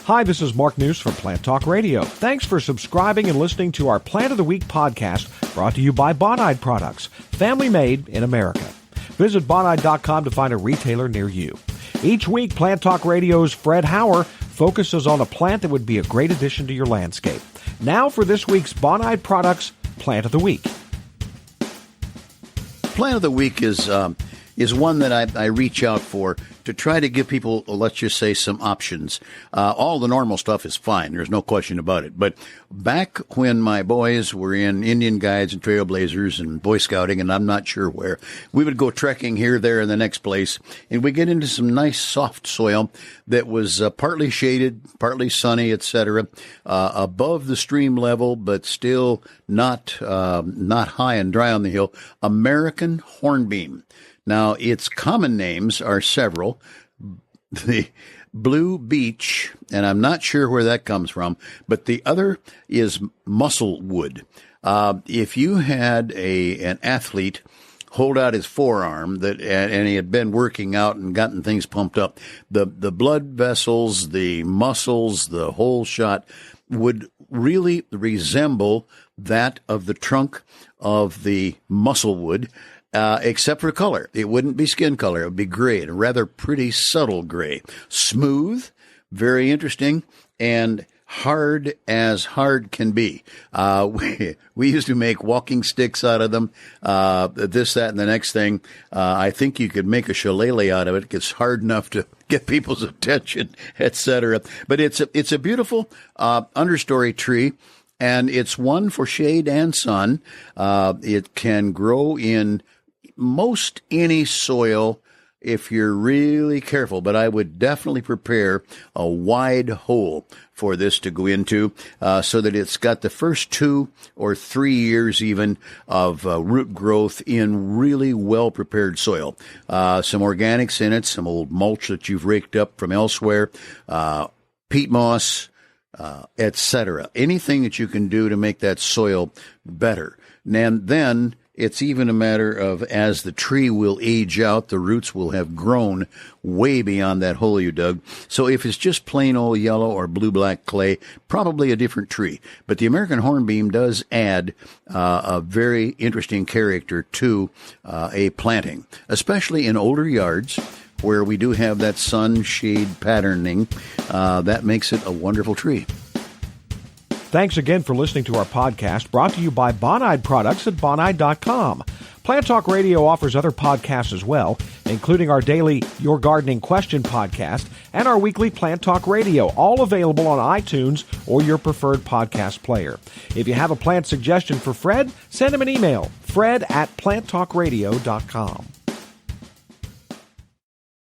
Hi, this is Mark News from Plant Talk Radio. Thanks for subscribing and listening to our Plant of the Week podcast, brought to you by Bonide Products, family made in America. Visit Bonide.com to find a retailer near you. Each week, Plant Talk Radio's Fred Hauer focuses on a plant that would be a great addition to your landscape. Now for this week's Bonide Products Plant of the Week. Plant of the Week is one that I reach out for to try to give people, let's just say, some options. All the normal stuff is fine. There's no question about it. But back when my boys were in Indian Guides and Trailblazers and Boy Scouting, and I'm not sure where, we would go trekking here, there, and the next place, and we get into some nice soft soil that was partly shaded, partly sunny, etc., above the stream level, but still not high and dry on the hill. American Hornbeam. Now, its common names are several. The Blue Beech, and I'm not sure where that comes from, but the other is musclewood. If you had an athlete hold out his forearm and he had been working out and gotten things pumped up, the blood vessels, the muscles, the whole shot would really resemble that of the trunk of the musclewood. Except for color. It wouldn't be skin color. It would be gray, a rather pretty subtle gray. Smooth, very interesting, and hard as hard can be. We used to make walking sticks out of them, this, that, and the next thing. I think you could make a shillelagh out of it. It's hard enough to get people's attention, etc. But it's a beautiful understory tree. And it's one for shade and sun. It can grow in most any soil if you're really careful, but I would definitely prepare a wide hole for this to go into, so that it's got the first 2 or 3 years even of root growth in really well-prepared soil. Some organics in it, some old mulch that you've raked up from elsewhere, peat moss, etc. Anything that you can do to make that soil better. And then it's even a matter of, as the tree will age out, the roots will have grown way beyond that hole you dug. So if it's just plain old yellow or blue-black clay, probably a different tree. But the American Hornbeam does add a very interesting character to a planting, especially in older yards where we do have that sun-shade patterning. That makes it a wonderful tree. Thanks again for listening to our podcast, brought to you by Bonide Products at Bonide.com. Plant Talk Radio offers other podcasts as well, including our daily Your Gardening Question podcast and our weekly Plant Talk Radio, all available on iTunes or your preferred podcast player. If you have a plant suggestion for Fred, send him an email, fred@planttalkradio.com.